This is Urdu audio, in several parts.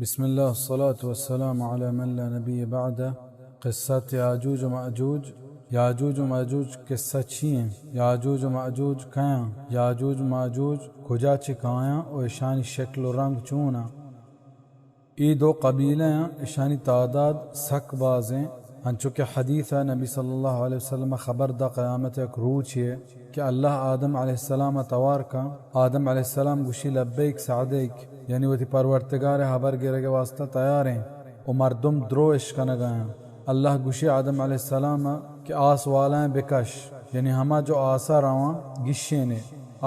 بسم الله والصلاة والسلام على من لا نبي بعده. قصة یاجوج و ماجوج. یاجوج و ماجوج قصہ چی ہیں؟ یاجوج و ماجوج کیاں؟ یاجوج و ماجوج کجا چکایاں و اشانی شکل و رنگ چونا؟ ای دو قبیلے ہیں، اشانی تعداد سک بازیں، انچوکہ حدیث ہے نبی صلی اللہ علیہ وسلم خبر دا قیامت ایک روچ ہے کہ اللہ آدم علیہ السلام توار کا آدم علیہ السلام گوشی لبیک سعدیک، یعنی وہ تی پرورتگار حبر گرے کے واسطہ تیار ہیں و مردم درو عشق نگائیں. اللہ گوشی آدم علیہ السلام کہ آس والائیں بکش، یعنی ہما جو آسا رواں گشے نے.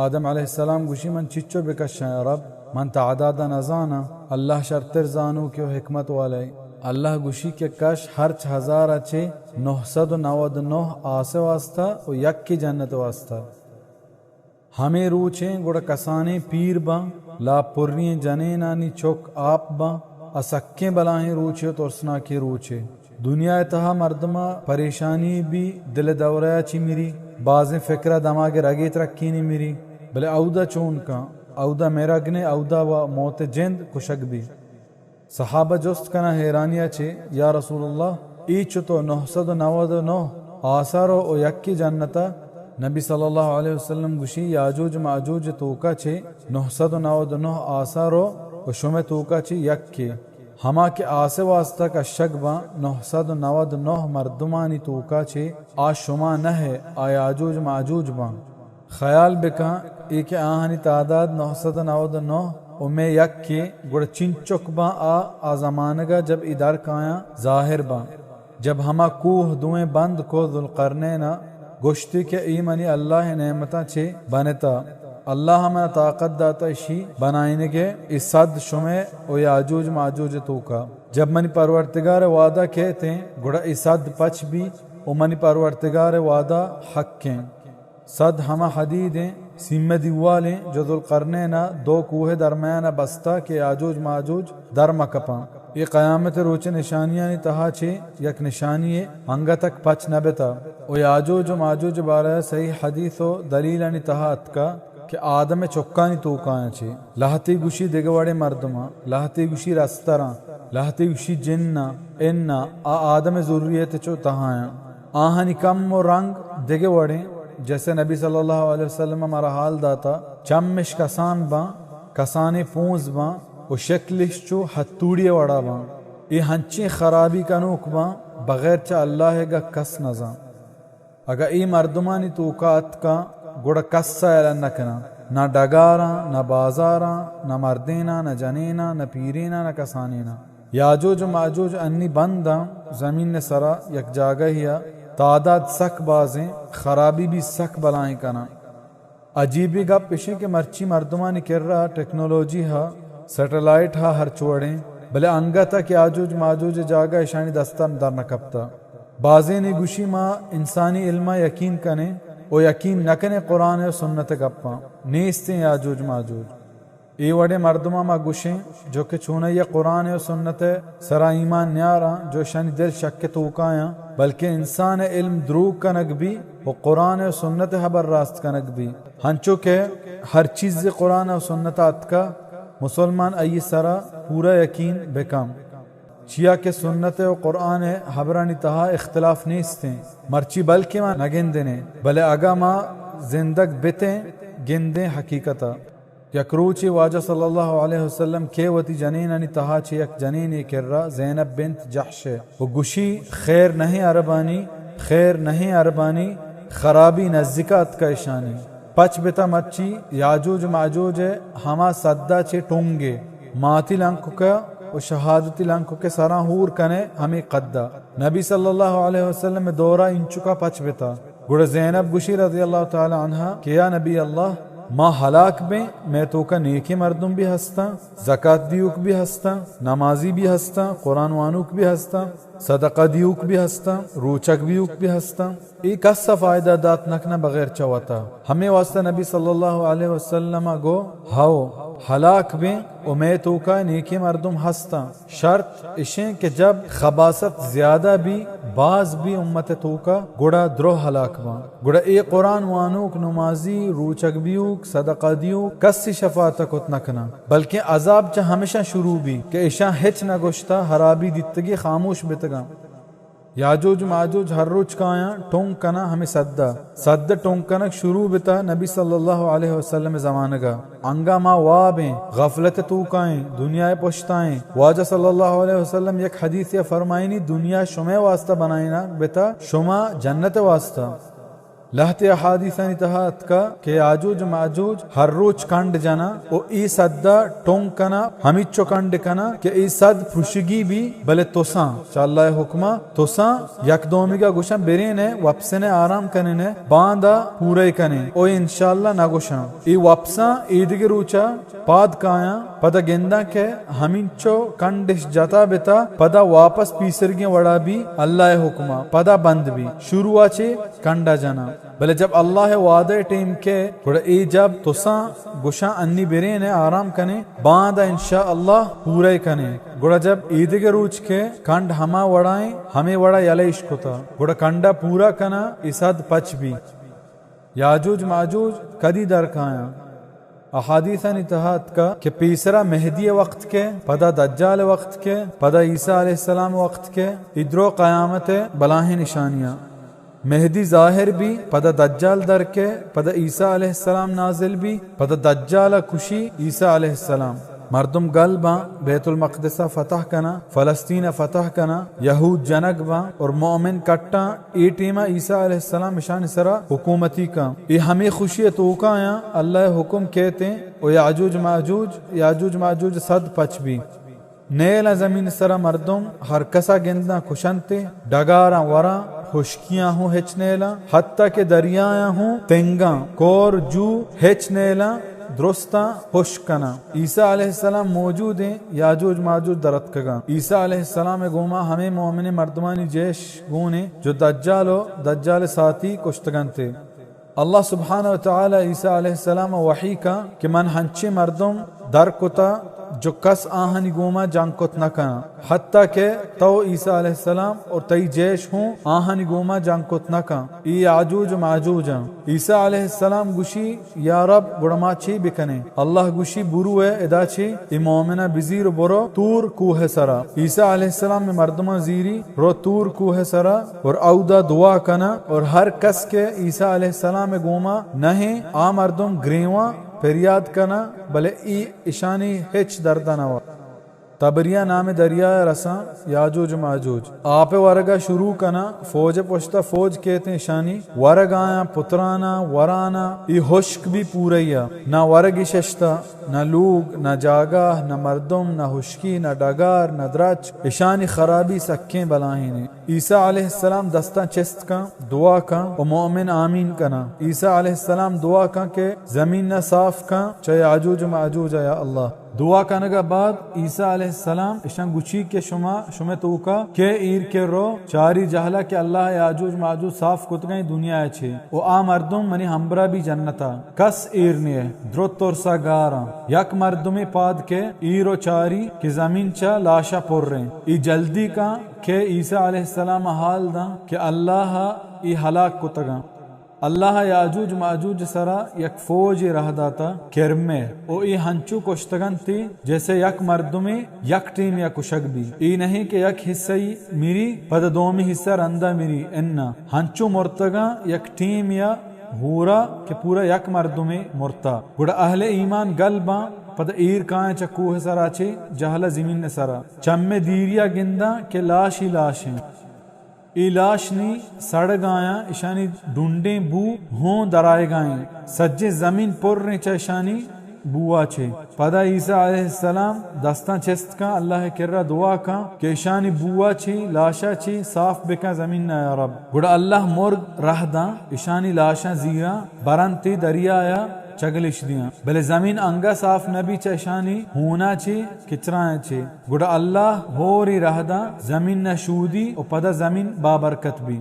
آدم علیہ السلام گوشی من چچو بکش ہیں رب، من تعداد نزانا. اللہ شرطر زانو کیوں حکمت والے. اللہ گوشی کے کش ہرچ 1999 آسے واسطہ و یک کی جنت واسطہ. ہمیں روچیں گوڑا کسانے پیر باں لا پرنی جنینانی چوک آپ باں اسکیں بلاہیں روچے ترسنا کے روچے. دنیا اتہا مردمہ پریشانی بھی دل دوریا چی میری، بازیں فکرہ دماغ رگی ترکی نہیں میری، بلے اودہ چون کا اودہ میرگنے اودہ و موت جند کشک بھی. صحابہ جست کنا حیرانیہ چھے یا رسول اللہ ایچ تو 999 آثارو او یک کی جنتا. نبی صلی اللہ علیہ وسلم گوشی یاجوج ماجوج توکا چھے 999 آثارو و شمع توکا چھے یک کی. ہما کے آسے واسطہ کا شک باں 999 مردمانی توکا چھے آ شما نہ ہے آ یاجوج ماجوج باں. خیال بکا ایک آہنی تعداد 999 و میں یک کی گوڑ چنچک باں آ زمانگا جب ادھر کایاں ظاہر باں. جب ہما کوہ دوئیں بند کو ذوالقرنینا گوشتی کے ایمانی اللہ نعمتاں چھے بنتا. اللہ ہمیں طاقت داتا اشی بنائنے کے اس صد شمع و یاجوج ماجوج توکا. جب منی پرورتگار وعدہ کہتے ہیں گوڑا اس صد پچ بھی و منی پرورتگار وعدہ حق ہیں. صد ہما حدید ہیں سیمہ دیوالیں جو ذوالقرنینا دو کوہ درمیانہ بستا کہ یاجوج ماجوج در مکپاں. یہ قیامت روچ نشانیاں تہا چھے یک نشانی ہے انگا تک پچ نبتا. و یاجوج و ماجوج بارہ صحیح حدیث و دلیلانی تہا اتکا کہ آدم چکانی توکایاں چھے. لہتی گوشی دگوڑے مردماں، لہتی گوشی رستراں، لہتی گوشی جنہ انہ آدم ضروریت چو تہایاں. آہنی کم و رنگ دگوڑے جیسے نبی صلی اللہ علیہ وسلم ہمارا حال داتا چمش کسان باں کسانی پونز باں و شکلش چو ہتوڑی وڑا باں. یہ ہنچیں خرابی کنوک باں بغیر چا اللہ گا کس نزاں. اگر ای مردمانی توکات کا گوڑا کس سائلہ نکنا، نہ ڈگاراں نہ بازاراں نہ مردینا نہ جنینا نہ پیرینا نہ کسانینا. یاجوج و ماجوج انی بنداں زمین نے سرا یک جاگہ ہیا تعداد سک بازیں خرابی بھی سک بلائیں کنا. عجیبی گا پیشے کے مرچی مردمانی کر رہا ٹیکنالوجی ہا سیٹلائٹ ہا ہر چوڑیں بلے انگا تک یاجوج ماجوج جاگہ اشانی دستا در نکبتا. بازیں نے گوشی ماں انسانی علمہ یقین کنے او یقین نکنے قرآن و سنت گپاں نیستیں یاجوج ماجوج. ای وڑے مردمہ ما گوشیں جو کہ چونہ یہ قرآن و سنت سرا ایمان نیاراں جو شانی دل شک توکایاں بلکہ انسان علم دروگ کنگ بھی و قرآن و سنت حبر راست کنگ بھی. ہنچو کہ ہر چیز قرآن و سنت اتکا مسلمان ای سرا پورا یقین بکم. چیا کہ سنت و قرآن حبرانی تہا اختلاف نیستیں مرچی بلکہ ماں نگندنے بلے اگا ماں زندگ بتیں گندیں حقیقتا. یکروچی واجہ صلی اللہ علیہ وسلم کے وتی جنینانی تہا چی یک جنینی کر رہا زینب بنت جحش و گوشی خیر نہیں عربانی خیر نہیں عربانی خرابی نزدیکات کا اشانی. پچ بتا مچی یاجوج ماجوج ہما صدہ چے ٹونگے ماتی لنکو کا و شہادتی لنکو کے سراں ہور کنے ہمیں قدہ. نبی صلی اللہ علیہ وسلم دورہ انچو کا پچ بتا گوڑا زینب گوشی رضی اللہ تعالی عنہ کہ یا نبی اللہ ماں ہلاک بیں میں تو کا نیکی مردم بھی ہستا، زکاة دیوک بھی ہستا، نمازی بھی ہستا، قرآن وانوک بھی ہستا، صدقہ دیوک بھی ہستا، روچک بیوک بھی ہستا. ایک اسا فائدہ دات نکنا بغیر چواتا. ہمیں واسطہ نبی صلی اللہ علیہ وسلم گو ہاو ہلاک بیں و میں تو کا نیکی مردم ہستا شرط اشیں کہ جب خباثت زیادہ بھی بعض بھی امت تو کا گڑا درو ہلاک باں گڑا اے قرآن وانوک نمازی روچک بیوک صدقہ دیوک کسی شفاعت کت نکنا بلکہ عذاب چا ہمیشہ شروع بھی کہ اشاں ہچ نہ گوشتا حرابی دیتگی خاموش بیتگا یاجوج ماجوج ہر روچ کایا ٹونک کنا ہمیں صد ٹونک کنک شروع بتا نبی صلی اللہ علیہ وسلم زمانہ کا انگا ما وابیں غفلت تو کائیں دنیا پشتائیں واجہ صلی اللہ علیہ وسلم یک حدیث یا فرمائنی دنیا شمع واسطہ بنائینا بتا شما جنت واسطہ لہت احادیثانی تحت کا کہ یاجوج ماجوج ہر روچ کنڈ جنا او ای صدہ ٹونک کنا ہمیچو کنڈ کنا کہ ای صد پرشگی بھی بلے توساں چاللہ حکمہ توساں یک دومیگا گوشن بیرینے وپسنے آرام کننے باندہ پورے کنے او انشاءاللہ نہ گوشن ای وپساں ایدگی روچا پاد کایا پدا گندہ کے ہمینچو کنڈش جاتا بیتا پدا واپس پیسرگی وڑا بھی اللہ حکمہ پدا بند بھی شروع آچے کنڈا جنا بلے جب اللہ وعدہ ٹیم کے گوڑا ای جب تساں گوشاں انی بیرینے آرام کنے باندہ انشاءاللہ پورے کنے گوڑا جب عید کے روچ کے کنڈ ہما وڑائیں ہمیں وڑا یلیش کتا گوڑا کنڈا پورا کنا اساد پچ بھی یاجوج ماجوج کدی در کھایا احادیثاً اتحاد کا کہ پیسرا مہدی وقت کے پدا دجال وقت کے پدا عیسیٰ علیہ السلام وقت کے ادرو قیامت بلاہیں نشانیاں مہدی ظاہر بھی پدا دجال در کے پدا عیسیٰ علیہ السلام نازل بھی پدا دجال کشی عیسیٰ علیہ السلام مردم گلباں بیت المقدسہ فتح کنا فلسطین فتح کنا یہود جنگ باں اور مومن کٹا ای ٹیمہ عیسیٰ علیہ السلام شان سرا حکومتی کا یہ ہمیں خوشی توقع آیا اللہ حکم کہتے ہیں او یاجوج ماجوج صد پچ بھی نیلا زمین سرا مردم ہر کسا گندہ کشنتے ڈگارا ورا خشکیاں ہوں ہچ نیلا حتیٰ کہ دریاں ہوں تنگاں کور جو ہچ نیلا درستاں خشکنا عیسیٰ علیہ السلام موجود ہیں یاجوج ماجوج درت کگا عیسیٰ علیہ السلام گوما ہمیں مومن مردمانی جیش گونے جو دجال ساتھی کشتگن تھے اللہ سبحانہ وتعالی عیسیٰ علیہ السلام وحی کا کہ من ہنچے مردم در کتا جو کس آہنی گوما جنگ کت نہ کنا حتیٰ کہ تو عیسیٰ علیہ السلام اور تئی جیش ہوں آہنی گوما جنگ کت نہ کنا ای یاجوج ماجوج عیسیٰ علیہ السلام گوشی یا رب گڑما چی بکنے اللہ گوشی برو ہے ادا چی ای مومنہ بزیر برو تور کوہ سرا عیسیٰ علیہ السلام میں مردمہ زیری رو تور کوہ سرا اور اودا دعا کنا اور ہر کس کے عیسیٰ علیہ السلام گوما نہیں آ مردم گریواں فریاد کنا بلے ای اشانی ہچ دردنوا تبریہ نام دریا رساں یاجوج ماجوج آپ ورگا شروع کنا فوج پشتا فوج کہتے ہیں شانی ورگ آیا پترانا ورانا ای حشک بھی پوریا نہ ورگی ششتا نہ لوگ نہ جاگاہ نہ مردم نہ حشکی نہ ڈگار نہ درچ اشانی خرابی سکیں بلاہینے عیسیٰ علیہ السلام دستان چست کا دعا کا و مومن آمین کنا عیسیٰ علیہ السلام دعا کا کہ زمین نہ صاف کا چاہے یاجوج ماجوج یا اللہ دعا کرنے کے بعد عیسیٰ علیہ السلام اشان گچی کے شما توکا کہ ایر کے رو چاری جہلا کہ اللہ یاجوج ماجوج صاف کت گئی دنیا اچھے او آ مردم منی ہمبرا بھی جنتا کس ایرنی ہے درت ترسا گارا یک مردمی پاد کے ایرو چاری کہ زمین چا لاشا پر رہے ای جلدی کا کہ عیسیٰ علیہ السلام حال دا کہ اللہ ای ہلاک کتگا اللہ یاجوج ماجوج سرا یک فوج رہ داتا کرمے او ای ہنچو کشتگن تھی جیسے یک مردمی یک ٹیم یا کشک بھی ای نہیں کہ یک حصہ میری پد دومی حصہ رندہ میری اننا ہنچو مرتگا یک ٹیم یا ہورا کہ پورا یک مردمی مرتا گوڑا اہل ایمان گلباں پد ایر کائیں چکوہ سرا چے جہلا زمین سرا چمے دیریا گندہ کہ لاش ہی لاش ہیں ای لاش نی سڑ گایا اشانی ڈونڈیں بو ہوں درائے گائیں سجے زمین پر رہے چشانی بوا چھے پدا عیسیٰ علیہ السلام دستان چست کا اللہ کرا دعا کا کہ اشانی بوا چھے لاشا چھے صاف بکا زمین نا یا رب گوڑا اللہ مرگ رہ دا اشانی لاشا زیرا برانتی دریا آیا چگلش دیاں بلے زمین انگا صاف نبی چشانی ہونا چھے کچرائیں چھے گوڑا اللہ ہوری رہ دا زمین نشودی اور پدا زمین بابرکت بھی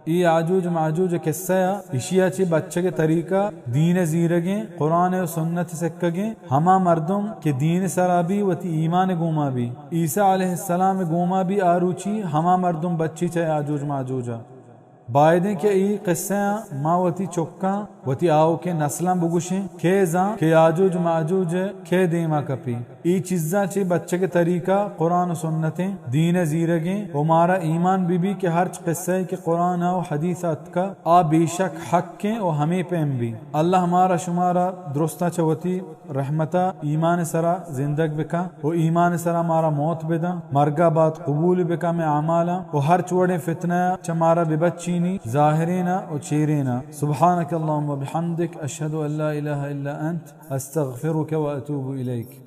ای آجوج ماجوج قصہ اشیا چی بچہ کے طریقہ دین زیرگیں قرآن و سنت سکگیں ہما مردم کہ دین سرابی و تی ایمان گوما بھی عیسیٰ علیہ السلام گوما بھی آروچی ہما مردم بچی چاہے آجوج ماجوجا بائدیں کہ ای قصہ ما وتی چکا وتی آو کے نسلاں بگوشیں کھیزاں کہ آجوج ماجوج کھے دیما کپی ای چیزاں چی بچہ کے طریقہ قرآن و سنتیں دین زیرگیں و مارا ایمان بھی کہ ہر قصہ کہ قرآن و حدیثات کا آ بے شک حق کے و ہمیں پیم بھی اللہ ہمارا شمارا درستہ چوتی رحمتہ ایمان سرا زندگ بکا و ایمان سرا مارا موت بدا مرگا بات قبول بکا میں اعمالا و ہر چوڑے فتنہ چمارا ببچی ظاہرینا و چیرینا سبحانک اللہم و بحمدک اشہد ان لا الہ الا انت استغفرک و اتوب الیک